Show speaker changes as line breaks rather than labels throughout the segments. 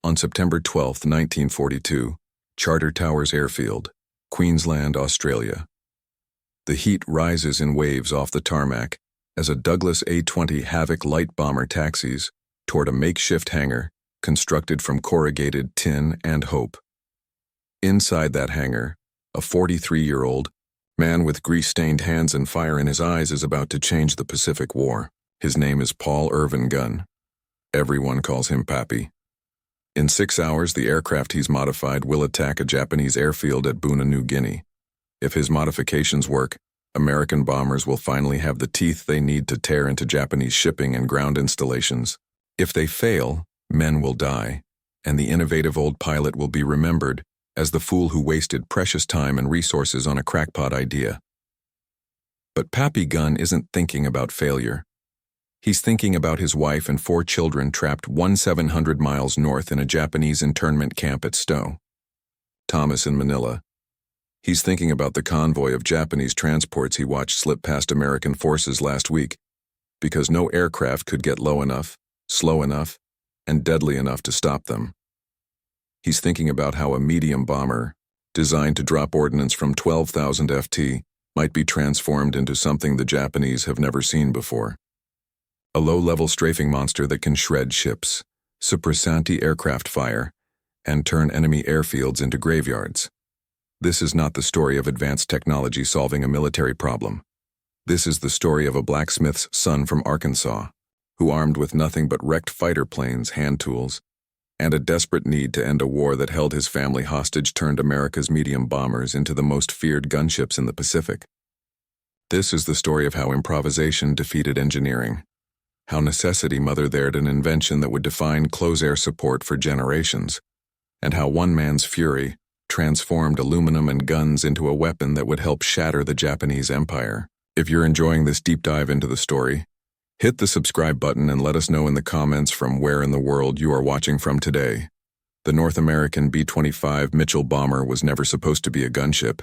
On September 12, 1942, Charter Towers Airfield, Queensland, Australia. The heat rises in waves off the tarmac as a Douglas A-20 Havoc light bomber taxis toward a makeshift hangar constructed from corrugated tin and hope. Inside that hangar, a 43-year-old man with grease-stained hands and fire in his eyes is about to change the Pacific War. His name is Paul Irvin Gunn. Everyone calls him Pappy. In 6 hours, the aircraft he's modified will attack a Japanese airfield at Buna, New Guinea. If his modifications work, American bombers will finally have the teeth they need to tear into Japanese shipping and ground installations. If they fail, men will die, and the innovative old pilot will be remembered as the fool who wasted precious time and resources on a crackpot idea. But Pappy Gunn isn't thinking about failure. He's thinking about his wife and 4 children trapped 700 miles north in a Japanese internment camp at Stowe, Thomas in Manila. He's thinking about the convoy of Japanese transports he watched slip past American forces last week, because no aircraft could get low enough, slow enough, and deadly enough to stop them. He's thinking about how a medium bomber, designed to drop ordnance from 12,000 FT, might be transformed into something the Japanese have never seen before. A low-level strafing monster that can shred ships, suppress anti-aircraft fire, and turn enemy airfields into graveyards. This is not the story of advanced technology solving a military problem. This is the story of a blacksmith's son from Arkansas, who, armed with nothing but wrecked fighter planes, hand tools, and a desperate need to end a war that held his family hostage, turned America's medium bombers into the most feared gunships in the Pacific. This is the story of how improvisation defeated engineering, how necessity mothered an invention that would define close air support for generations, and how one man's fury transformed aluminum and guns into a weapon that would help shatter the Japanese Empire. If you're enjoying this deep dive into the story, hit the subscribe button and let us know in the comments from where in the world you are watching from today. The North American B-25 Mitchell bomber was never supposed to be a gunship.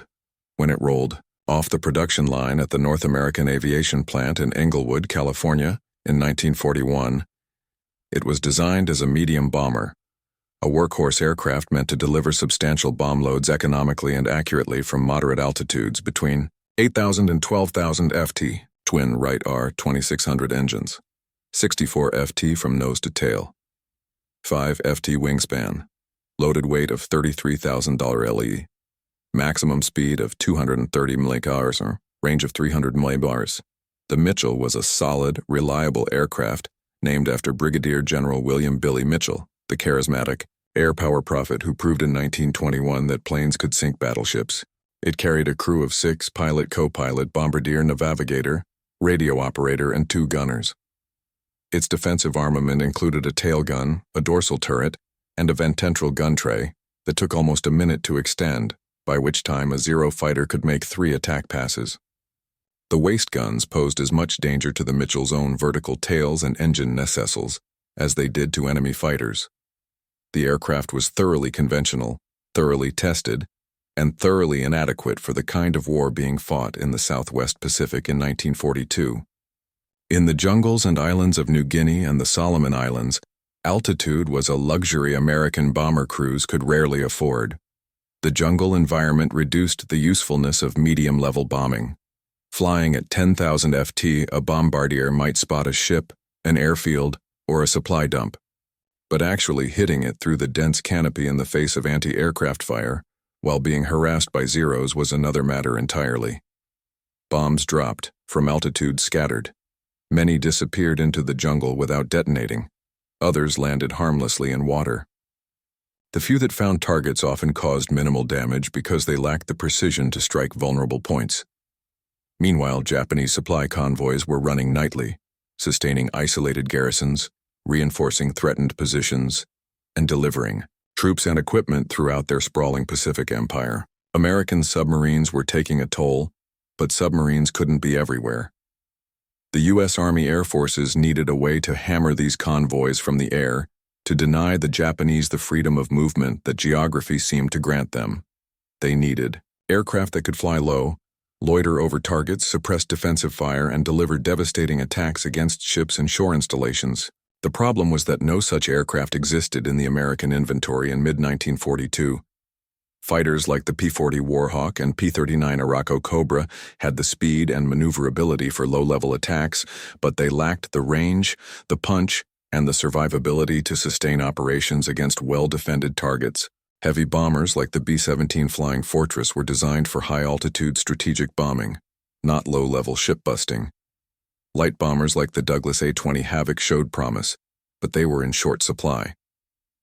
When it rolled off the production line at the North American Aviation Plant in Englewood, California, in 1941, it was designed as a medium bomber, a workhorse aircraft meant to deliver substantial bomb loads economically and accurately from moderate altitudes between 8,000 and 12,000 FT, twin Wright R-2600 engines, 64 FT from nose to tail, 5 FT wingspan, loaded weight of 33,000 LE, maximum speed of 230 mph, or range of 300 mph. The Mitchell was a solid, reliable aircraft named after Brigadier General William "Billy" Mitchell, the charismatic air power prophet who proved in 1921 that planes could sink battleships. It carried a crew of 6 pilot, co-pilot, bombardier, navigator, radio operator, and 2 gunners. Its defensive armament included a tail gun, a dorsal turret, and a vententral gun tray that took almost a minute to extend, by which time a Zero fighter could make 3 attack passes. The waist guns posed as much danger to the Mitchell's own vertical tails and engine nacelles as they did to enemy fighters. The aircraft was thoroughly conventional, thoroughly tested, and thoroughly inadequate for the kind of war being fought in the Southwest Pacific in 1942. In the jungles and islands of New Guinea and the Solomon Islands, altitude was a luxury American bomber crews could rarely afford. The jungle environment reduced the usefulness of medium-level bombing. Flying at 10,000 FT, a bombardier might spot a ship, an airfield, or a supply dump. But actually hitting it through the dense canopy in the face of anti-aircraft fire, while being harassed by Zeros, was another matter entirely. Bombs dropped, from altitude scattered. Many disappeared into the jungle without detonating. Others landed harmlessly in water. The few that found targets often caused minimal damage because they lacked the precision to strike vulnerable points. Meanwhile, Japanese supply convoys were running nightly, sustaining isolated garrisons, reinforcing threatened positions, and delivering troops and equipment throughout their sprawling Pacific Empire. American submarines were taking a toll, but submarines couldn't be everywhere. The U.S. Army Air Forces needed a way to hammer these convoys from the air to deny the Japanese the freedom of movement that geography seemed to grant them. They needed aircraft that could fly low, loiter over targets, suppress defensive fire, and deliver devastating attacks against ships and shore installations. The problem was that no such aircraft existed in the American inventory in mid-1942. Fighters like the P-40 Warhawk and P-39 Arakko Cobra had the speed and maneuverability for low-level attacks, but they lacked the range, the punch, and the survivability to sustain operations against well-defended targets. Heavy bombers like the B-17 Flying Fortress were designed for high-altitude strategic bombing, not low-level ship-busting. Light bombers like the Douglas A-20 Havoc showed promise, but they were in short supply.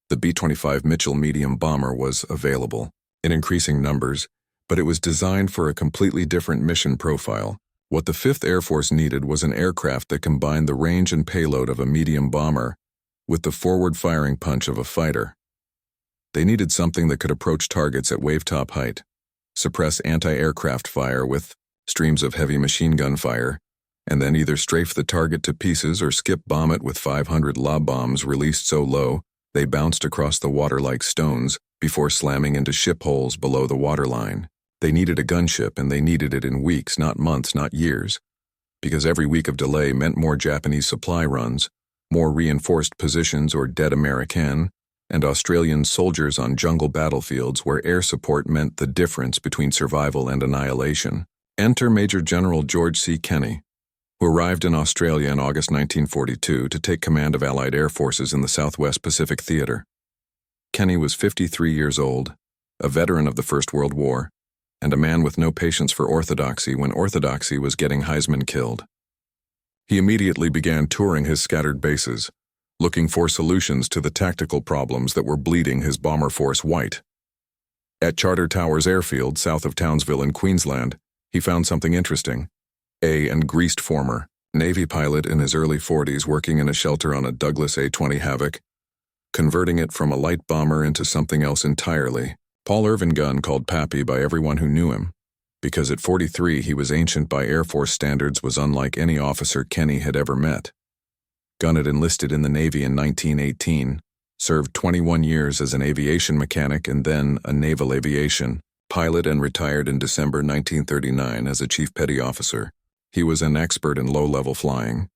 The B-25 Mitchell medium bomber was available in increasing numbers, but it was designed for a completely different mission profile. What the 5th Air Force needed was an aircraft that combined the range and payload of a medium bomber with the forward-firing punch of a fighter. They needed something that could approach targets at wave-top height, suppress anti-aircraft fire with streams of heavy machine gun fire, and then either strafe the target to pieces or skip bomb it with 500 lob bombs released so low they bounced across the water like stones before slamming into ship holes below the waterline. They needed a gunship, and they needed it in weeks, not months, not years, because every week of delay meant more Japanese supply runs, more reinforced positions or dead American and Australian soldiers on jungle battlefields where air support meant the difference between survival and annihilation. Enter Major General George C. Kenney, who arrived in Australia in August 1942 to take command of Allied air forces in the Southwest Pacific Theater. Kenney was 53 years old, a veteran of the First World War, and a man with no patience for orthodoxy when orthodoxy was getting Heisman killed. He immediately began touring his scattered bases, looking for solutions to the tactical problems that were bleeding his bomber force white. At Charter Towers Airfield, south of Townsville in Queensland, he found something interesting. And greased former Navy pilot in his early 40s working in a shelter on a Douglas A-20 Havoc, converting it from a light bomber into something else entirely. Paul Irvin Gunn called Pappy by everyone who knew him, because at 43 he was ancient by Air Force standards, was unlike any officer Kenney had ever met. Gunn had enlisted in the Navy in 1918, served 21 years as an aviation mechanic and then a naval aviation pilot, and retired in December 1939 as a chief petty officer. He was an expert in low-level flying,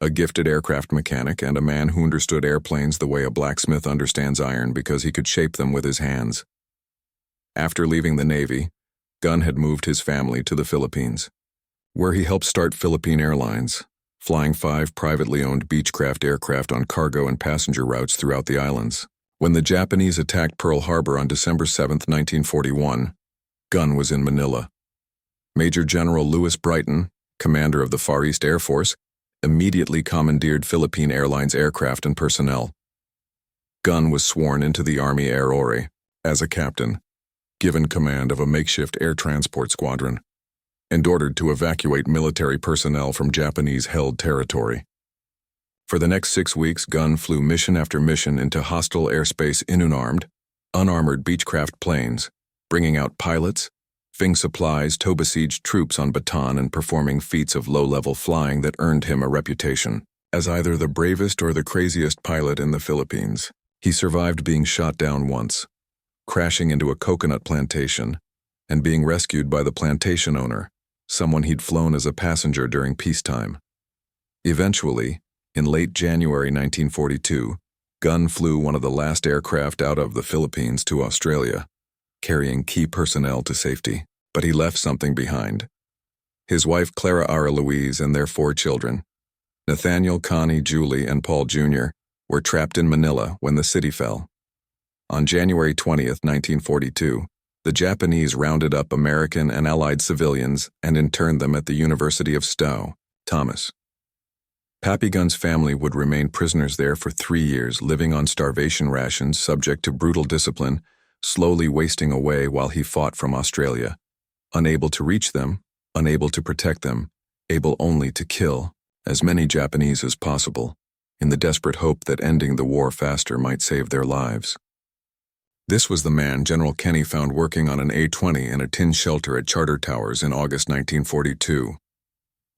a gifted aircraft mechanic, and a man who understood airplanes the way a blacksmith understands iron because he could shape them with his hands. After leaving the Navy, Gunn had moved his family to the Philippines, where he helped start Philippine Airlines, flying 5 privately owned Beechcraft aircraft on cargo and passenger routes throughout the islands. When the Japanese attacked Pearl Harbor on December 7, 1941, Gunn was in Manila. Major General Louis Brighton, commander of the Far East Air Force, immediately commandeered Philippine Airlines aircraft and personnel. Gunn was sworn into the Army Air Ore as a captain, given command of a makeshift air transport squadron, and ordered to evacuate military personnel from Japanese-held territory. For the next 6 weeks, Gunn flew mission after mission into hostile airspace in unarmored Beechcraft planes, bringing out pilots, fing supplies, tow besieged troops on baton, and performing feats of low-level flying that earned him a reputation as either the bravest or the craziest pilot in the Philippines. He survived being shot down once, crashing into a coconut plantation, and being rescued by the plantation owner, someone he'd flown as a passenger during peacetime. Eventually, in late January 1942, Gunn flew one of the last aircraft out of the Philippines to Australia, carrying key personnel to safety. But he left something behind. His wife Clara Ara Louise and their 4 children, Nathaniel, Connie, Julie, and Paul Jr., were trapped in Manila when the city fell. On January 20, 1942, the Japanese rounded up American and Allied civilians and interned them at the University of Stowe, Thomas. Pappy Gunn's family would remain prisoners there for 3 years, living on starvation rations, subject to brutal discipline, slowly wasting away while he fought from Australia, unable to reach them, unable to protect them, able only to kill as many Japanese as possible, in the desperate hope that ending the war faster might save their lives. This was the man General Kenney found working on an A-20 in a tin shelter at Charter Towers in August 1942.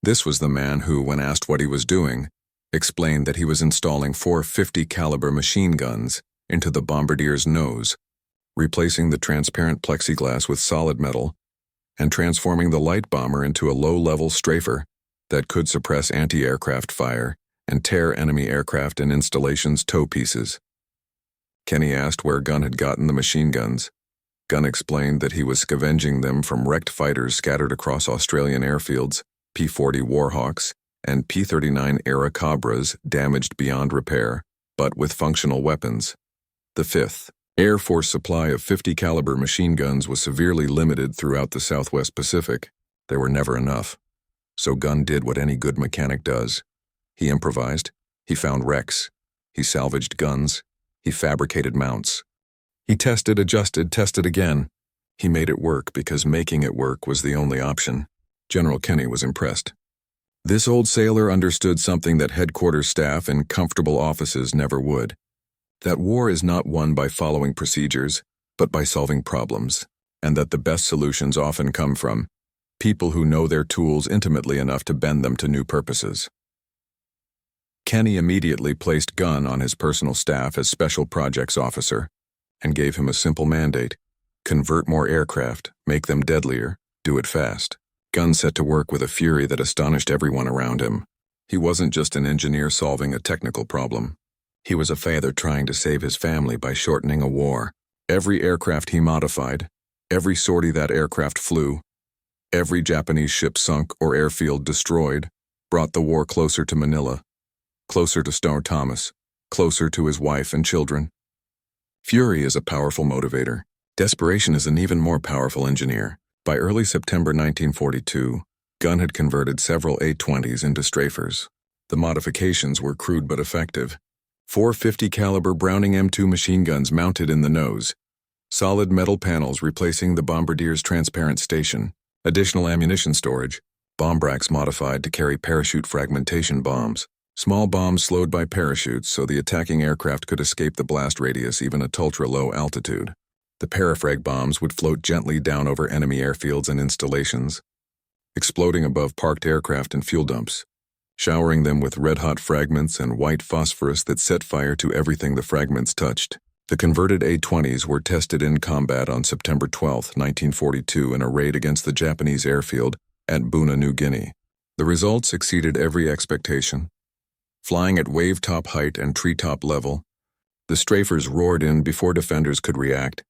This was the man who, when asked what he was doing, explained that he was installing 4 50 caliber machine guns into the bombardier's nose, replacing the transparent plexiglass with solid metal, and transforming the light bomber into a low-level Strafer that could suppress anti-aircraft fire and tear enemy aircraft and installations to pieces. Kenny asked where Gunn had gotten the machine guns. Gunn explained that he was scavenging them from wrecked fighters scattered across Australian airfields, P-40 Warhawks, and P-39-era Cobras damaged beyond repair, but with functional weapons. The 5th Air Force supply of 50 caliber machine guns was severely limited throughout the Southwest Pacific. There were never enough. So Gunn did what any good mechanic does. He improvised, he found wrecks, he salvaged guns, he fabricated mounts. He tested, adjusted, tested again. He made it work because making it work was the only option. General Kenny was impressed. This old sailor understood something that headquarters staff in comfortable offices never would. That war is not won by following procedures, but by solving problems, and that the best solutions often come from people who know their tools intimately enough to bend them to new purposes. Kenny immediately placed Gunn on his personal staff as Special Projects Officer and gave him a simple mandate: convert more aircraft, make them deadlier, do it fast. Gunn set to work with a fury that astonished everyone around him. He wasn't just an engineer solving a technical problem. He was a father trying to save his family by shortening a war. Every aircraft he modified, every sortie that aircraft flew, every Japanese ship sunk or airfield destroyed, brought the war closer to Manila, closer to Star Thomas, closer to his wife and children. Fury is a powerful motivator. Desperation is an even more powerful engineer. By early September 1942, Gunn had converted several A-20s into Strafers. The modifications were crude but effective. 450 caliber Browning M2 machine guns mounted in the nose, solid metal panels replacing the bombardier's transparent station, additional ammunition storage, bomb racks modified to carry parachute fragmentation bombs, small bombs slowed by parachutes so the attacking aircraft could escape the blast radius even at ultra-low altitude. The parafrag bombs would float gently down over enemy airfields and installations, exploding above parked aircraft and fuel dumps, showering them with red-hot fragments and white phosphorus that set fire to everything the fragments touched. The converted A-20s were tested in combat on September 12, 1942 in a raid against the Japanese airfield at Buna, New Guinea. The results exceeded every expectation. Flying at wave-top height and treetop level, the Strafers roared in before defenders could react,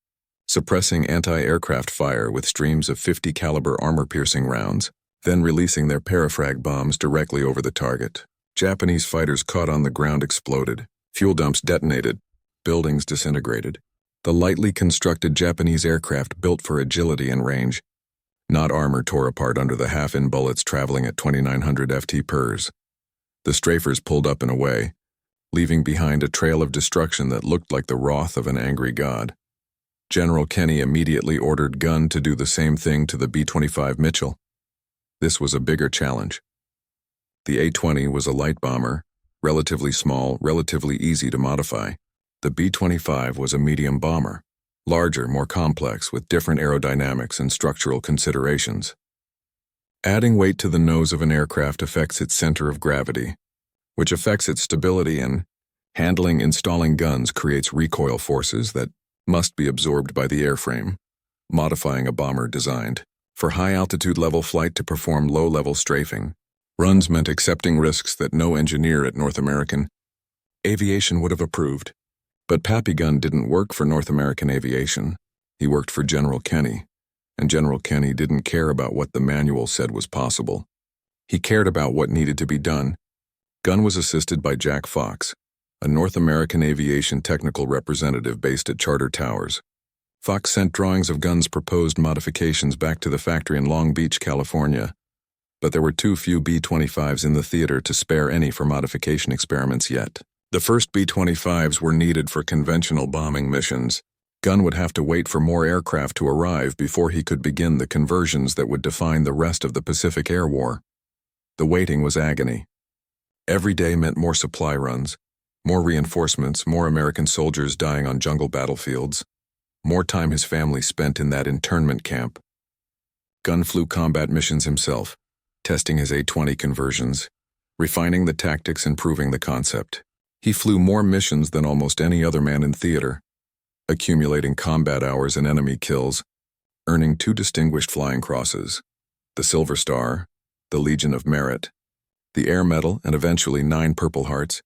suppressing anti-aircraft fire with streams of 50 caliber armor-piercing rounds, then releasing their parafrag bombs directly over the target. Japanese fighters caught on the ground exploded, fuel dumps detonated, buildings disintegrated. The lightly constructed Japanese aircraft built for agility and range, not armor, tore apart under the half-in bullets traveling at 2,900 ft/s. The Strafers pulled up and away, leaving behind a trail of destruction that looked like the wrath of an angry god. General Kenny immediately ordered Gunn to do the same thing to the B-25 Mitchell. This was a bigger challenge. The A-20 was a light bomber, relatively small, relatively easy to modify. The B-25 was a medium bomber, larger, more complex, with different aerodynamics and structural considerations. Adding weight to the nose of an aircraft affects its center of gravity, which affects its stability, and installing guns creates recoil forces that must be absorbed by the airframe, modifying a bomber designed for high-altitude level flight to perform low-level strafing. Runs meant accepting risks that no engineer at North American Aviation would have approved. But Pappy Gunn didn't work for North American Aviation. He worked for General Kenny, and General Kenny didn't care about what the manual said was possible. He cared about what needed to be done. Gunn was assisted by Jack Fox, a North American Aviation technical representative based at Charter Towers. Fox sent drawings of Gunn's proposed modifications back to the factory in Long Beach, California, but there were too few B-25s in the theater to spare any for modification experiments yet. The first B-25s were needed for conventional bombing missions. Gunn would have to wait for more aircraft to arrive before he could begin the conversions that would define the rest of the Pacific Air War. The waiting was agony. Every day meant more supply runs, more reinforcements, more American soldiers dying on jungle battlefields, more time his family spent in that internment camp. Gunn flew combat missions himself, testing his A-20 conversions, refining the tactics and proving the concept. He flew more missions than almost any other man in theater, accumulating combat hours and enemy kills, earning 2 distinguished flying crosses, the Silver Star, the Legion of Merit, the air medal, and eventually 9 Purple Hearts,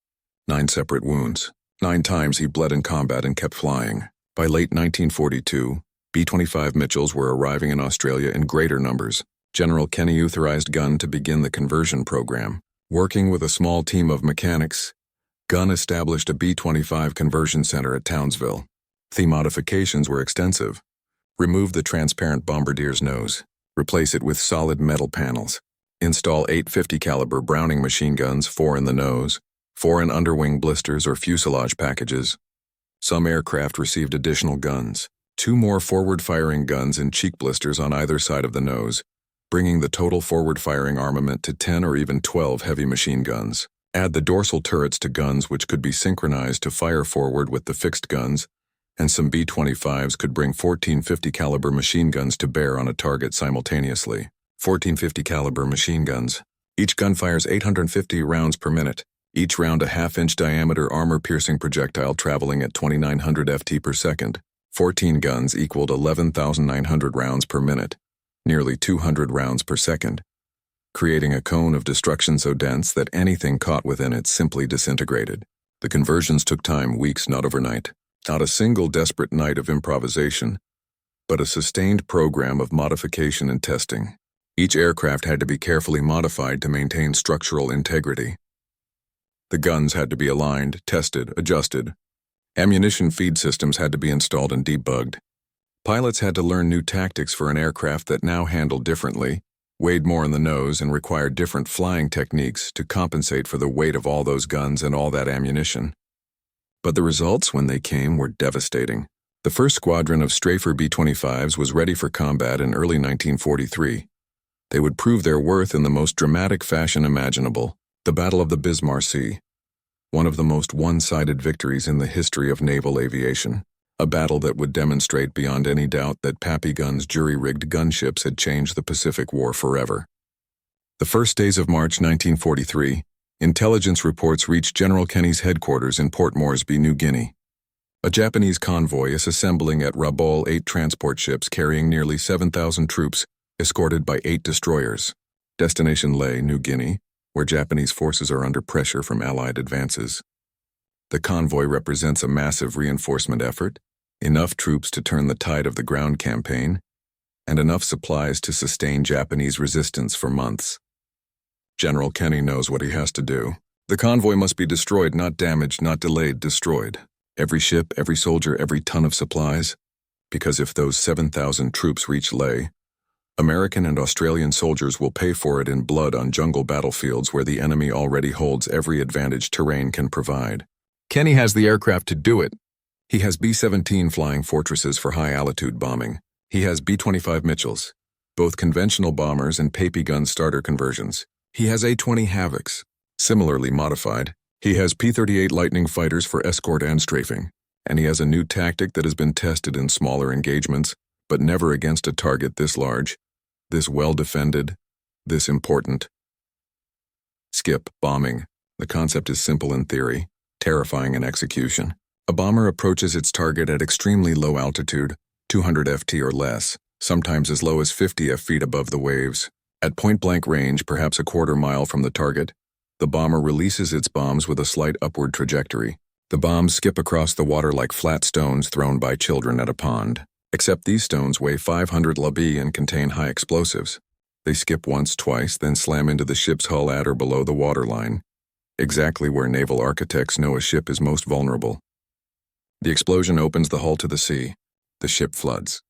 9 separate wounds. 9 times he bled in combat and kept flying. By late 1942, B-25 Mitchells were arriving in Australia in greater numbers. General Kenny authorized Gunn to begin the conversion program. Working with a small team of mechanics, Gunn established a B-25 conversion center at Townsville. The modifications were extensive. Remove the transparent bombardier's nose. Replace it with solid metal panels. Install 850 caliber Browning machine guns, 4 in the nose, 4 in underwing blisters or fuselage packages. Some aircraft received additional guns. 2 more forward-firing guns in cheek blisters on either side of the nose, bringing the total forward-firing armament to 10 or even 12 heavy machine guns. Add the dorsal turrets to guns which could be synchronized to fire forward with the fixed guns, and some B-25s could bring 1450 caliber machine guns to bear on a target simultaneously. 1450 caliber machine guns. Each gun fires 850 rounds per minute, each round a half-inch diameter armor-piercing projectile traveling at 2900 ft per second. 14 guns equaled 11,900 rounds per minute, nearly 200 rounds per second, creating a cone of destruction so dense that anything caught within it simply disintegrated. The conversions took time, weeks, not overnight. Not a single desperate night of improvisation, but a sustained program of modification and testing. Each aircraft had to be carefully modified to maintain structural integrity. The guns had to be aligned, tested, adjusted. Ammunition feed systems had to be installed and debugged. Pilots had to learn new tactics for an aircraft that now handled differently, weighed more in the nose, and required different flying techniques to compensate for the weight of all those guns and all that ammunition. But the results, when they came, were devastating. The first squadron of Strafer B-25s was ready for combat in early 1943. They would prove their worth in the most dramatic fashion imaginable, the Battle of the Bismarck Sea, one of the most one-sided victories in the history of naval aviation, a battle that would demonstrate beyond any doubt that Pappy Gunn's jury-rigged gunships had changed the Pacific War forever. The first days of March 1943, intelligence reports reached General Kenny's headquarters in Port Moresby, New Guinea. A Japanese convoy is assembling at Rabaul 8 transport ships carrying nearly 7,000 troops, escorted by 8 destroyers. Destination Lae, New Guinea, where Japanese forces are under pressure from Allied advances. The convoy represents a massive reinforcement effort, enough troops to turn the tide of the ground campaign, and enough supplies to sustain Japanese resistance for months. General Kenny knows what he has to do. The convoy must be destroyed, not damaged, not delayed, destroyed. Every ship, every soldier, every ton of supplies. Because if those 7,000 troops reach Lae, American and Australian soldiers will pay for it in blood on jungle battlefields where the enemy already holds every advantage terrain can provide. Kenny has the aircraft to do it. He has B-17 flying fortresses for high-altitude bombing. He has B-25 Mitchells, both conventional bombers and Pappy Gunn starter conversions. He has A-20 Havocs, similarly modified. He has P-38 Lightning fighters for escort and strafing. And he has a new tactic that has been tested in smaller engagements, but never against a target this large, this well-defended, this important. Skip bombing. The concept is simple in theory, terrifying in execution. A bomber approaches its target at extremely low altitude, 200 ft or less, sometimes as low as 50 feet above the waves. At point-blank range, perhaps a quarter mile from the target, the bomber releases its bombs with a slight upward trajectory. The bombs skip across the water like flat stones thrown by children at a pond. Except these stones weigh 500 lb and contain high explosives. They skip once, twice, then slam into the ship's hull at or below the waterline, exactly where naval architects know a ship is most vulnerable. The explosion opens the hull to the sea. The ship floods.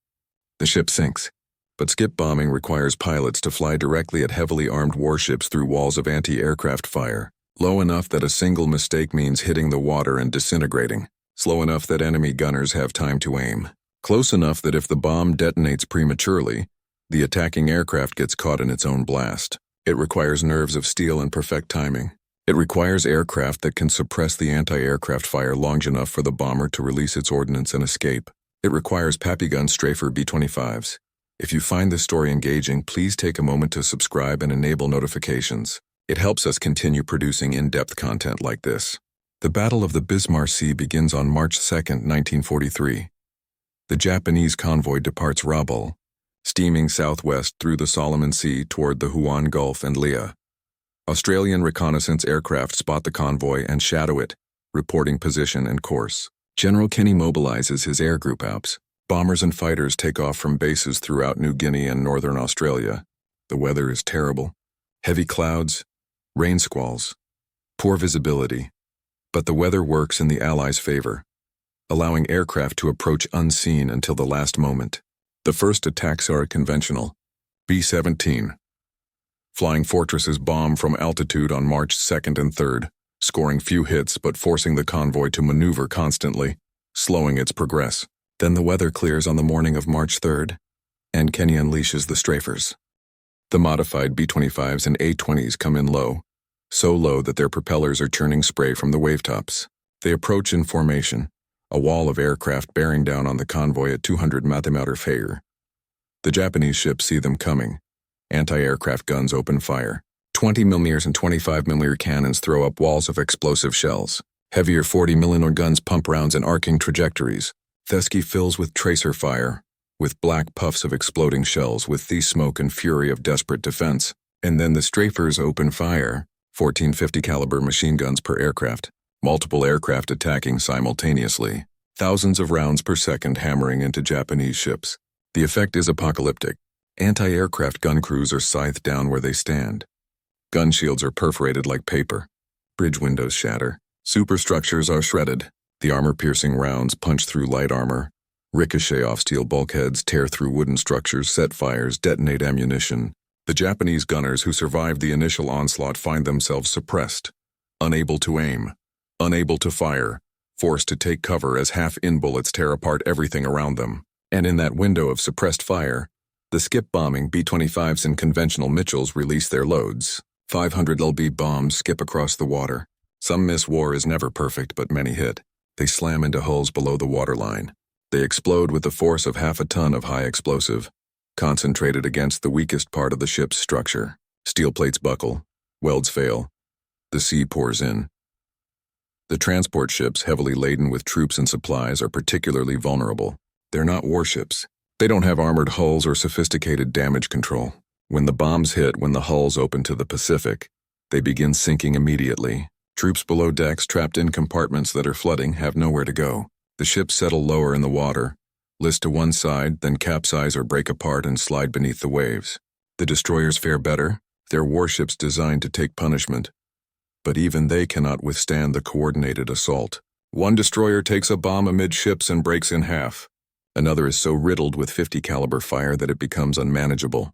The ship sinks. But skip bombing requires pilots to fly directly at heavily armed warships through walls of anti-aircraft fire, low enough that a single mistake means hitting the water and disintegrating, slow enough that enemy gunners have time to aim, close enough that if the bomb detonates prematurely, the attacking aircraft gets caught in its own blast. It requires nerves of steel and perfect timing. It requires aircraft that can suppress the anti-aircraft fire long enough for the bomber to release its ordnance and escape. It requires Pappy Gunn Strafer B-25s. If you find this story engaging, please take a moment to subscribe and enable notifications. It helps us continue producing in-depth content like this. The Battle of the Bismarck Sea begins on March 2, 1943. The Japanese convoy departs Rabaul, steaming southwest through the Solomon Sea toward the Huon Gulf and Lea. Australian reconnaissance aircraft spot the convoy and shadow it, reporting position and course. General Kenny mobilizes his air group Alps. Bombers and fighters take off from bases throughout New Guinea and northern Australia. The weather is terrible. Heavy clouds, rain squalls, poor visibility. But the weather works in the Allies' favor, allowing aircraft to approach unseen until the last moment. The first attacks are conventional. B-17. Flying fortresses bomb from altitude on March 2nd and 3rd, scoring few hits but forcing the convoy to maneuver constantly, slowing its progress. Then the weather clears on the morning of March 3rd, and Kenny unleashes the Strafers. The modified B-25s and A-20s come in low, so low that their propellers are churning spray from the wavetops. They approach in formation, a wall of aircraft bearing down on the convoy at 200 Mathemeter Fair. The Japanese ships see them coming. Anti-aircraft guns open fire. 20mm and 25mm cannons throw up walls of explosive shells. Heavier 40mm guns pump rounds in arcing trajectories. Thesky fills with tracer fire, with black puffs of exploding shells with the smoke and fury of desperate defense. And then the Strafers open fire, 1450 caliber machine guns per aircraft, multiple aircraft attacking simultaneously, thousands of rounds per second hammering into Japanese ships. The effect is apocalyptic. Anti-aircraft gun crews are scythed down where they stand. Gun shields are perforated like paper. Bridge windows shatter. Superstructures are shredded. The armor-piercing rounds punch through light armor, ricochet off steel bulkheads, tear through wooden structures, set fires, detonate ammunition. The Japanese gunners who survived the initial onslaught find themselves suppressed, unable to aim, unable to fire, forced to take cover as half-in bullets tear apart everything around them. And in that window of suppressed fire, the skip-bombing B-25s and conventional Mitchells release their loads. 500 LB bombs skip across the water. Some miss. War is never perfect, but many hit. They slam into hulls below the waterline. They explode with the force of half a ton of high explosive, concentrated against the weakest part of the ship's structure. Steel plates buckle, welds fail. The sea pours in. The transport ships, heavily laden with troops and supplies, are particularly vulnerable. They're not warships. They don't have armored hulls or sophisticated damage control. When the bombs hit, when the hulls open to the Pacific, they begin sinking immediately. Troops below decks, trapped in compartments that are flooding, have nowhere to go. The ships settle lower in the water, list to one side, then capsize or break apart and slide beneath the waves. The destroyers fare better. They're warships designed to take punishment. But even they cannot withstand the coordinated assault. One destroyer takes a bomb amidships and breaks in half. Another is so riddled with 50 caliber fire that it becomes unmanageable,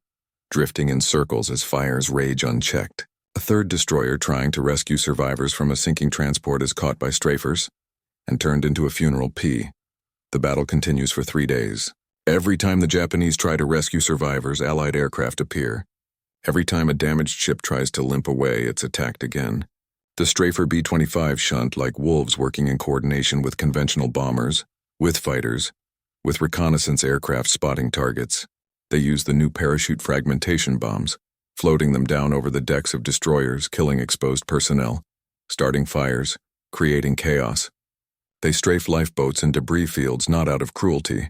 drifting in circles as fires rage unchecked. A third destroyer trying to rescue survivors from a sinking transport is caught by Strafers and turned into a funeral P. The battle continues for 3 days. Every time the Japanese try to rescue survivors, Allied aircraft appear. Every time a damaged ship tries to limp away, it's attacked again. The Strafer B-25 shunt like wolves, working in coordination with conventional bombers, with fighters, with reconnaissance aircraft spotting targets. They use the new parachute fragmentation bombs, floating them down over the decks of destroyers, killing exposed personnel, starting fires, creating chaos. They strafe lifeboats and debris fields not out of cruelty,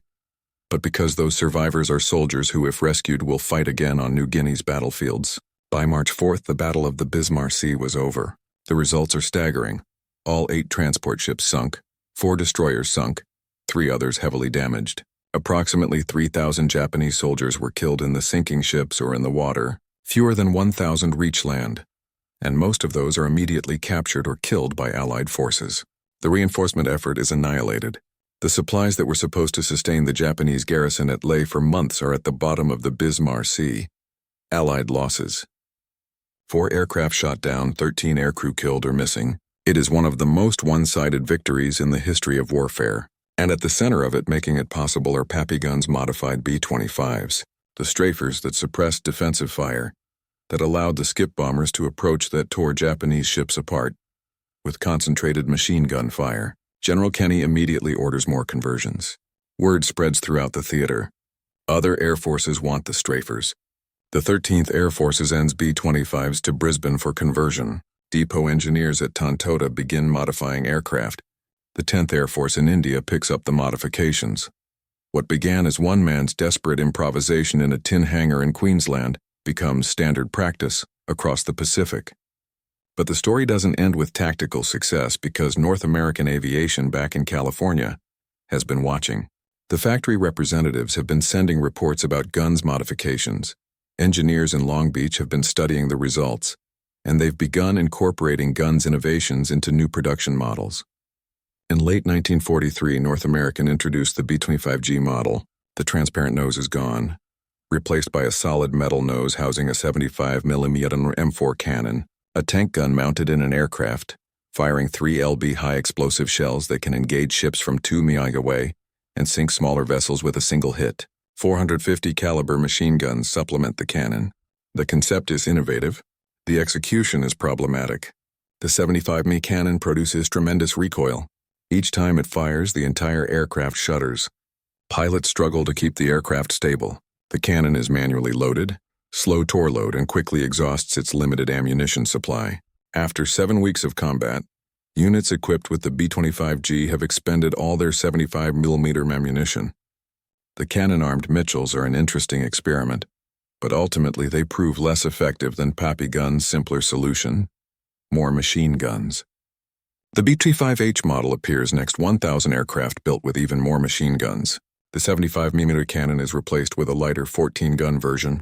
but because those survivors are soldiers who, if rescued, will fight again on New Guinea's battlefields. By March 4th, the Battle of the Bismarck Sea was over. The results are staggering. All 8 transport ships sunk, 4 destroyers sunk, 3 others heavily damaged. Approximately 3,000 Japanese soldiers were killed in the sinking ships or in the water. Fewer than 1,000 reach land, and most of those are immediately captured or killed by Allied forces. The reinforcement effort is annihilated. The supplies that were supposed to sustain the Japanese garrison at Leh for months are at the bottom of the Bismarck Sea. Allied losses: 4 aircraft shot down, 13 aircrew killed or missing. It is one of the most one-sided victories in the history of warfare, and at the center of it, making it possible, are Pappy Gunn's modified B-25s, the Strafers that suppressed defensive fire, that allowed the skip bombers to approach, that tore Japanese ships apart. With concentrated machine gun fire, General Kenny immediately orders more conversions. Word spreads throughout the theater. Other air forces want the Strafers. The 13th Air Force sends B-25s to Brisbane for conversion. Depot engineers at Tontota begin modifying aircraft. The 10th Air Force in India picks up the modifications. What began as one man's desperate improvisation in a tin hangar in Queensland becomes standard practice across the Pacific. But the story doesn't end with tactical success because North American aviation back in California has been watching. The factory representatives have been sending reports about Gunn's modifications. Engineers in Long Beach have been studying the results, and they've begun incorporating Gunn's innovations into new production models. In late 1943, North American introduced the B-25G model. The transparent nose is gone, replaced by a solid metal nose housing a 75mm M4 cannon, a tank gun mounted in an aircraft, firing 3 lb high-explosive shells that can engage ships from 2 mi away and sink smaller vessels with a single hit. 450 caliber machine guns supplement the cannon. The concept is innovative. The execution is problematic. The 75mm cannon produces tremendous recoil. Each time it fires, the entire aircraft shudders. Pilots struggle to keep the aircraft stable. The cannon is manually loaded, slow torload, and quickly exhausts its limited ammunition supply. After 7 weeks of combat, units equipped with the B-25G have expended all their 75mm ammunition. The cannon-armed Mitchells are an interesting experiment, but ultimately they prove less effective than Pappy Gunn's simpler solution: more machine guns. The B-25H model appears next 1,000 aircraft built with even more machine guns. The 75mm cannon is replaced with a lighter 14-gun version.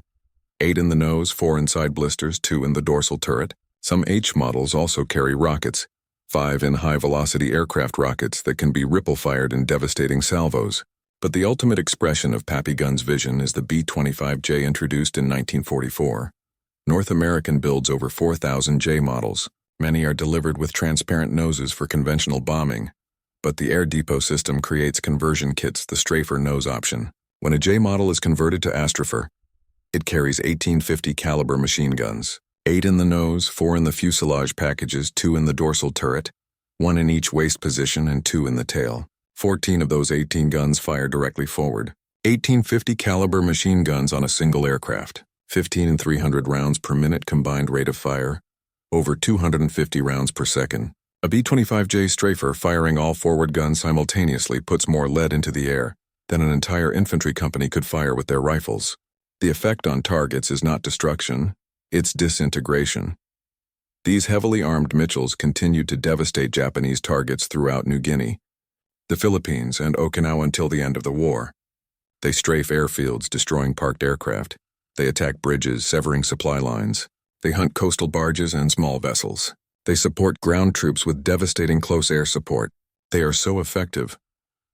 8 in the nose, 4 inside blisters, 2 in the dorsal turret. Some H models also carry rockets, 5 in high-velocity aircraft rockets that can be ripple-fired in devastating salvos. But the ultimate expression of Pappy Gunn's vision is the B-25J introduced in 1944. North American builds over 4,000 J models. Many are delivered with transparent noses for conventional bombing, but the air depot system creates conversion kits, the Strafer nose option. When a J model is converted to Strafer, it carries 1850 caliber machine guns, 8 in the nose, 4 in the fuselage packages, 2 in the dorsal turret, 1 in each waist position and 2 in the tail. 14 of those 18 guns fire directly forward. 1850 caliber machine guns on a single aircraft. 15 and 300 rounds per minute combined rate of fire. Over 250 rounds per second. A B-25J Strafer firing all forward guns simultaneously puts more lead into the air than an entire infantry company could fire with their rifles. The effect on targets is not destruction, it's disintegration. These heavily armed Mitchells continued to devastate Japanese targets throughout New Guinea, the Philippines, and Okinawa until the end of the war. They strafe airfields, destroying parked aircraft. They attack bridges, severing supply lines. They hunt coastal barges and small vessels. They support ground troops with devastating close air support. They are so effective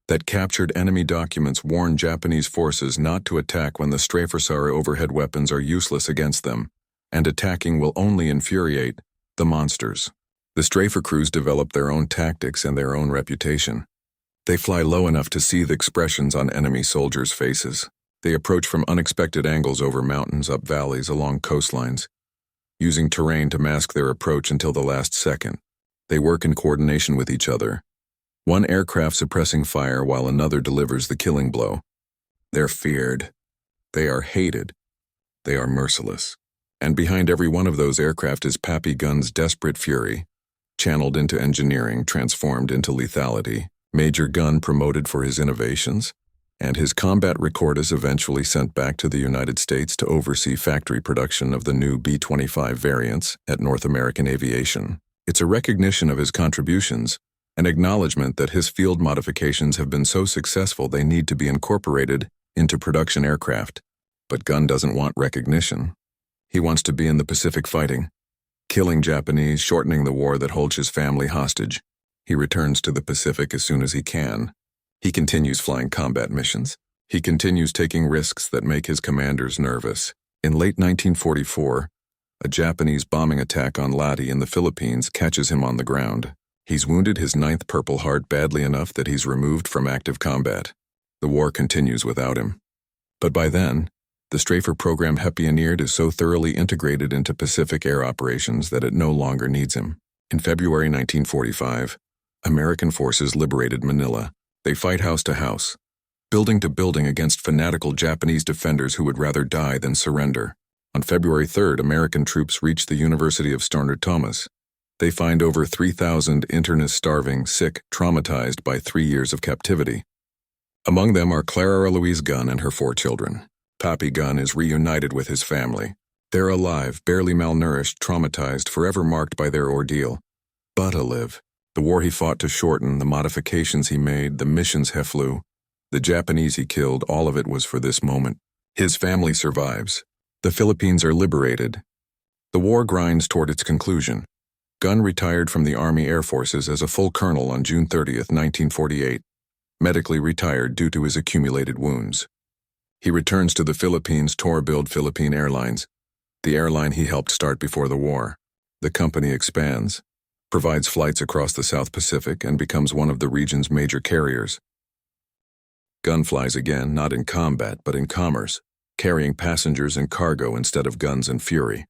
that captured enemy documents warn Japanese forces not to attack when the Strafer overhead weapons are useless against them, and attacking will only infuriate the monsters. The Strafer crews develop their own tactics and their own reputation. They fly low enough to see the expressions on enemy soldiers' faces. They approach from unexpected angles over mountains, up valleys, along coastlines, using terrain to mask their approach until the last second. They work in coordination with each other, one aircraft suppressing fire while another delivers the killing blow. They're feared. They are hated. They are merciless. And behind every one of those aircraft is Pappy Gunn's desperate fury, channeled into engineering, transformed into lethality. Major Gunn promoted for his innovations, and his combat record is eventually sent back to the United States to oversee factory production of the new B-25 variants at North American Aviation. It's a recognition of his contributions, an acknowledgement that his field modifications have been so successful they need to be incorporated into production aircraft. But Gunn doesn't want recognition. He wants to be in the Pacific fighting, killing Japanese, shortening the war that holds his family hostage. He returns to the Pacific as soon as he can. He continues flying combat missions. He continues taking risks that make his commanders nervous. In late 1944, a Japanese bombing attack on Leyte in the Philippines catches him on the ground. He's wounded his 9th Purple Heart badly enough that he's removed from active combat. The war continues without him. But by then, the Strafer program he pioneered is so thoroughly integrated into Pacific air operations that it no longer needs him. In February 1945, American forces liberated Manila. They fight house to house, building to building against fanatical Japanese defenders who would rather die than surrender. On February 3rd, American troops reached the University of St. Thomas. They find over 3,000 internists starving, sick, traumatized by 3 years of captivity. Among them are Clara Louise Gunn and her 4 children. Pappy Gunn is reunited with his family. They're alive, barely malnourished, traumatized, forever marked by their ordeal. But alive. The war he fought to shorten, the modifications he made, the missions he flew, the Japanese he killed, all of it was for this moment. His family survives. The Philippines are liberated. The war grinds toward its conclusion. Gunn retired from the Army Air Forces as a full colonel on June 30th, 1948, medically retired due to his accumulated wounds. He returns to the Philippines to build Philippine Airlines, the airline he helped start before the war. The company expands, provides flights across the South Pacific, and becomes one of the region's major carriers. Gunn flies again, not in combat, but in commerce, carrying passengers and cargo instead of guns and fury.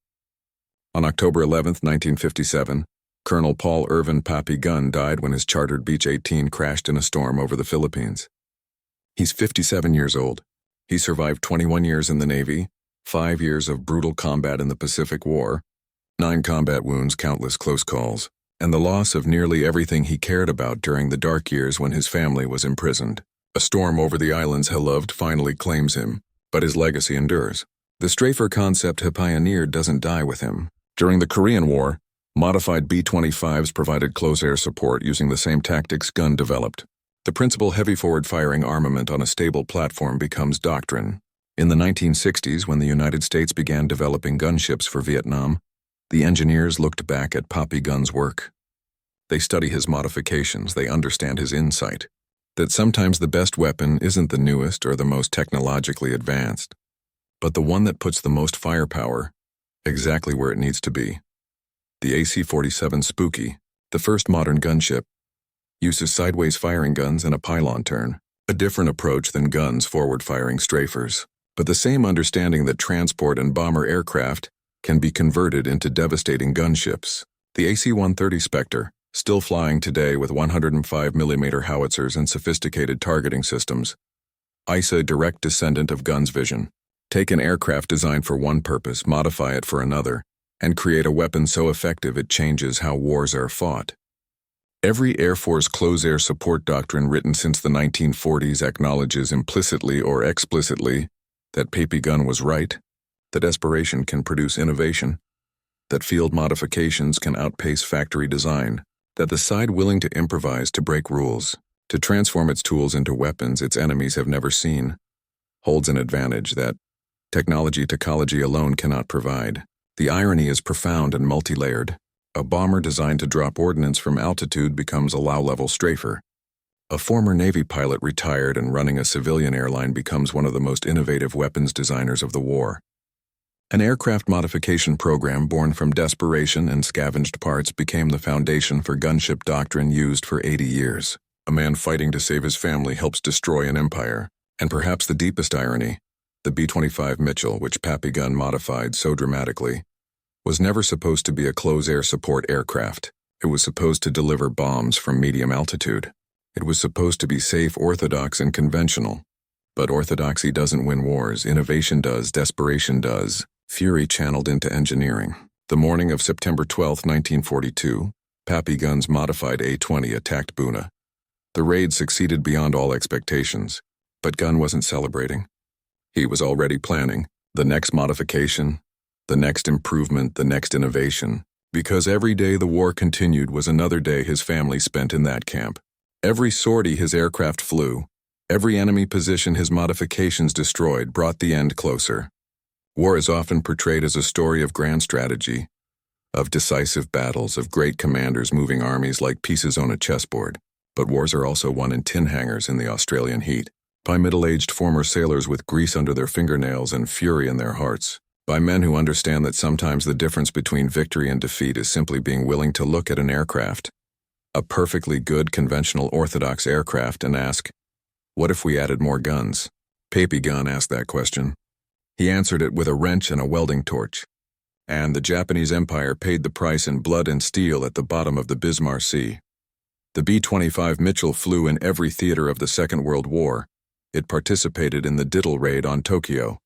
On October 11, 1957, Colonel Paul Irvin Pappy Gunn died when his chartered Beech 18 crashed in a storm over the Philippines. He's 57 years old. He survived 21 years in the Navy, 5 years of brutal combat in the Pacific War, 9 combat wounds, countless close calls, and the loss of nearly everything he cared about during the dark years when his family was imprisoned. A storm over the islands he loved finally claims him, but his legacy endures. The Strafer concept he pioneered doesn't die with him. During the Korean War, modified B-25s provided close air support using the same tactics Gunn developed. The principal heavy forward-firing armament on a stable platform becomes doctrine. In the 1960s, when the United States began developing gunships for Vietnam, the engineers looked back at Pappy Gunn's work. They study his modifications, they understand his insight, that sometimes the best weapon isn't the newest or the most technologically advanced, but the one that puts the most firepower exactly where it needs to be. The AC-47 Spooky, the first modern gunship, uses sideways firing guns and a pylon turn, a different approach than Gunn's forward-firing Strafers, but the same understanding that transport and bomber aircraft can be converted into devastating gunships. The AC-130 Spectre, still flying today with 105mm howitzers and sophisticated targeting systems, is a direct descendant of Gunn's vision. Take an aircraft designed for one purpose, modify it for another, and create a weapon so effective it changes how wars are fought. Every Air Force close-air support doctrine written since the 1940s acknowledges implicitly or explicitly that Pappy Gunn was right, that Desperation can produce innovation, that field modifications can outpace factory design, that the side willing to improvise to break rules, to transform its tools into weapons its enemies have never seen, holds an advantage that technology alone cannot provide. The irony is profound and multi-layered. A bomber designed to drop ordnance from altitude becomes a low-level strafer. A former Navy pilot retired and running a civilian airline becomes one of the most innovative weapons designers of the war. An aircraft modification program born from desperation and scavenged parts became the foundation for gunship doctrine used for 80 years. A man fighting to save his family helps destroy an empire. And perhaps the deepest irony, the B-25 Mitchell, which Pappy Gunn modified so dramatically, was never supposed to be a close-air support aircraft. It was supposed to deliver bombs from medium altitude. It was supposed to be safe, orthodox, and conventional. But orthodoxy doesn't win wars. Innovation does. Desperation does. Fury channeled into engineering. The morning of September 12, 1942, Pappy Gunn's modified A-20 attacked Buna. The raid succeeded beyond all expectations, but Gunn wasn't celebrating. He was already planning the next modification, the next improvement, the next innovation, because every day the war continued was another day his family spent in that camp. Every sortie his aircraft flew, every enemy position his modifications destroyed brought the end closer. War is often portrayed as a story of grand strategy, of decisive battles, of great commanders moving armies like pieces on a chessboard. But wars are also won in tin hangars in the Australian heat, by middle-aged former sailors with grease under their fingernails and fury in their hearts, by men who understand that sometimes the difference between victory and defeat is simply being willing to look at an aircraft, a perfectly good conventional orthodox aircraft, and ask, what if we added more guns? Pappy Gunn asked that question. He answered it with a wrench and a welding torch. And the Japanese Empire paid the price in blood and steel at the bottom of the Bismarck Sea. The B-25 Mitchell flew in every theater of the Second World War. It participated in the Diddle raid on Tokyo.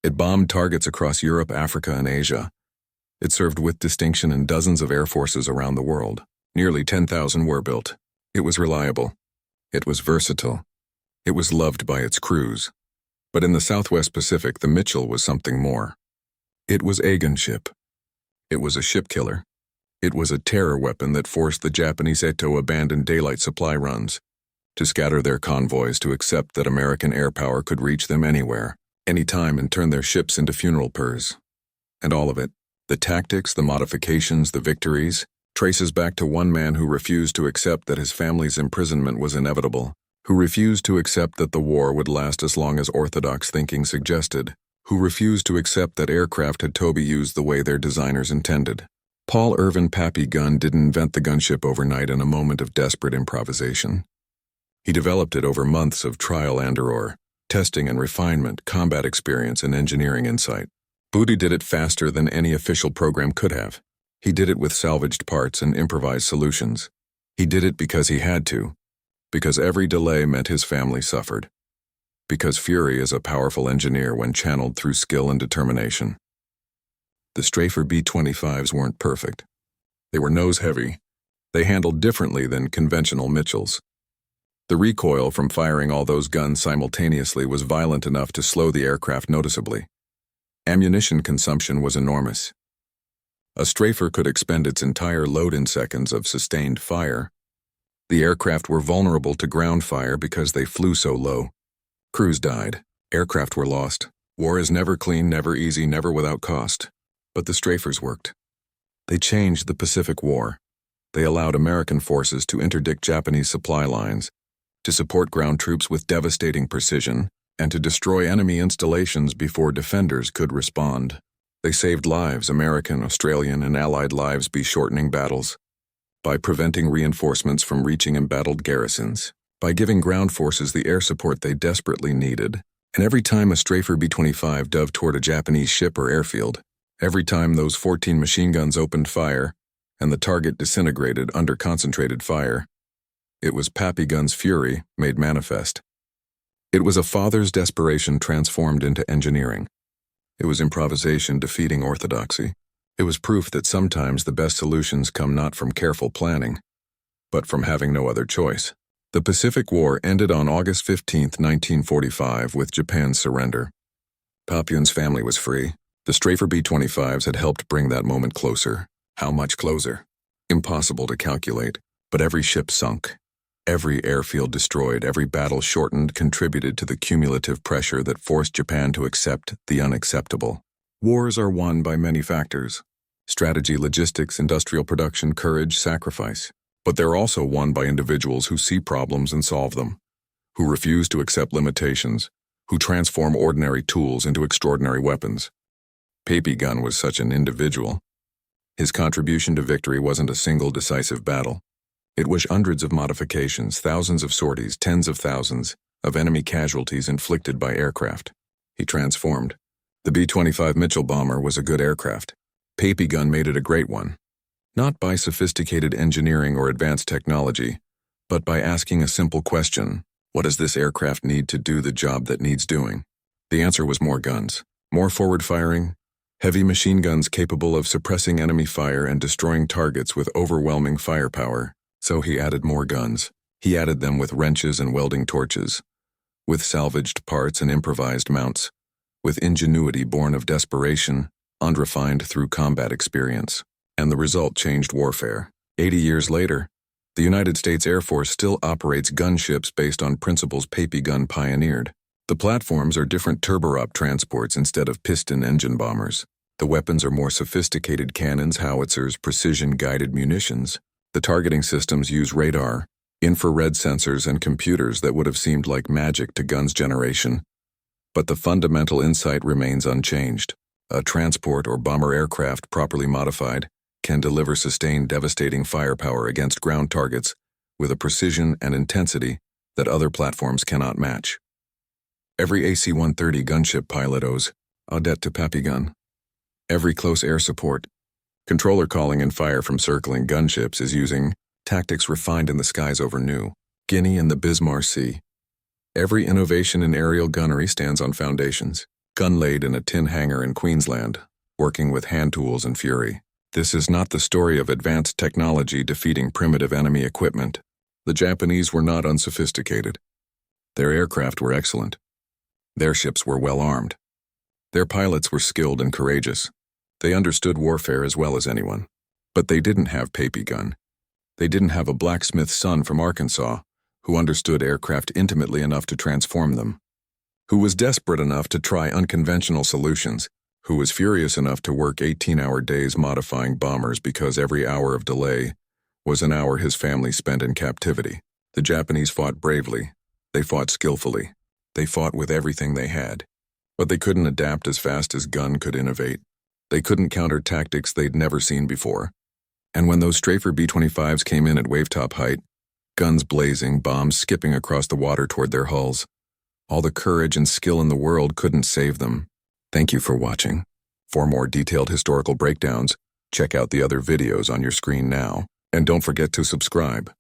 It bombed targets across Europe, Africa, and Asia. It served with distinction in dozens of air forces around the world. Nearly 10,000 were built. It was reliable. It was versatile. It was loved by its crews. But in the Southwest Pacific, the Mitchell was something more. It was a gunship. It was a ship killer. It was a terror weapon that forced the Japanese to abandon daylight supply runs, to scatter their convoys, to accept that American air power could reach them anywhere, anytime, and turn their ships into funeral pyres. And all of it, the tactics, the modifications, the victories, traces back to one man who refused to accept that his family's imprisonment was inevitable, who refused to accept that the war would last as long as orthodox thinking suggested, who refused to accept that aircraft had to be used the way their designers intended. Paul Irvin Pappy Gunn didn't invent the gunship overnight in a moment of desperate improvisation. He developed it over months of trial and error, testing and refinement, combat experience, and engineering insight. Booty did it faster than any official program could have. He did it with salvaged parts and improvised solutions. He did it because he had to, because every delay meant his family suffered, because fury is a powerful engineer when channeled through skill and determination. The Strafer B-25s weren't perfect. They were nose-heavy. They handled differently than conventional Mitchells. The recoil from firing all those guns simultaneously was violent enough to slow the aircraft noticeably. Ammunition consumption was enormous. A Strafer could expend its entire load in seconds of sustained fire. The aircraft were vulnerable to ground fire because they flew so low. Crews died. Aircraft were lost. War is never clean, never easy, never without cost. But the Strafers worked. They changed the Pacific War. They allowed American forces to interdict Japanese supply lines, to support ground troops with devastating precision, and to destroy enemy installations before defenders could respond. They saved lives, American, Australian, and Allied lives, by shortening battles, by preventing reinforcements from reaching embattled garrisons, by giving ground forces the air support they desperately needed. And every time a Strafer B-25 dove toward a Japanese ship or airfield, every time those 14 machine guns opened fire and the target disintegrated under concentrated fire, it was Pappy Gunn's fury made manifest. It was a father's desperation transformed into engineering. It was improvisation defeating orthodoxy. It was proof that sometimes the best solutions come not from careful planning, but from having no other choice. The Pacific War ended on August 15, 1945, with Japan's surrender. Pappy Gunn's family was free. The Strafer B-25s had helped bring that moment closer. How much closer? Impossible to calculate, but every ship sunk. Every airfield destroyed, every battle shortened contributed to the cumulative pressure that forced Japan to accept the unacceptable. Wars are won by many factors: strategy, logistics, industrial production, courage, sacrifice. But they're also won by individuals who see problems and solve them, who refuse to accept limitations, who transform ordinary tools into extraordinary weapons. Pappy Gunn was such an individual. His contribution to victory wasn't a single decisive battle. It was hundreds of modifications, thousands of sorties, tens of thousands of enemy casualties inflicted by aircraft. He transformed. The B-25 Mitchell bomber was a good aircraft. Pappy Gunn made it a great one. Not by sophisticated engineering or advanced technology, but by asking a simple question: what does this aircraft need to do the job that needs doing? The answer was more guns, more forward firing, heavy machine guns capable of suppressing enemy fire and destroying targets with overwhelming firepower. So he added more guns. He added them with wrenches and welding torches, with salvaged parts and improvised mounts, with ingenuity born of desperation, unrefined through combat experience. And the result changed warfare. 80 years later, the United States Air Force still operates gunships based on principles Pappy Gunn pioneered. The platforms are different turboprop transports instead of piston engine bombers. The weapons are more sophisticated cannons, howitzers, precision-guided munitions. The targeting systems use radar, infrared sensors, and computers that would have seemed like magic to Gunn's generation. But the fundamental insight remains unchanged. A transport or bomber aircraft properly modified can deliver sustained devastating firepower against ground targets with a precision and intensity that other platforms cannot match. Every AC-130 gunship pilot owes a debt to Pappy Gunn. Every close air support, controller calling in fire from circling gunships is using tactics refined in the skies over New Guinea and the Bismarck Sea. Every innovation in aerial gunnery stands on foundations. Gun laid in a tin hangar in Queensland, working with hand tools and fury. This is not the story of advanced technology defeating primitive enemy equipment. The Japanese were not unsophisticated. Their aircraft were excellent. Their ships were well armed. Their pilots were skilled and courageous. They understood warfare as well as anyone. But they didn't have Pappy Gunn. They didn't have a blacksmith's son from Arkansas who understood aircraft intimately enough to transform them, who was desperate enough to try unconventional solutions, who was furious enough to work 18-hour days modifying bombers because every hour of delay was an hour his family spent in captivity. The Japanese fought bravely. They fought skillfully. They fought with everything they had. But they couldn't adapt as fast as Gunn could innovate. They couldn't counter tactics they'd never seen before. And when those Strafer B-25s came in at wavetop height, guns blazing, bombs skipping across the water toward their hulls, all the courage and skill in the world couldn't save them. Thank you for watching. For more detailed historical breakdowns, check out the other videos on your screen now. And don't forget to subscribe.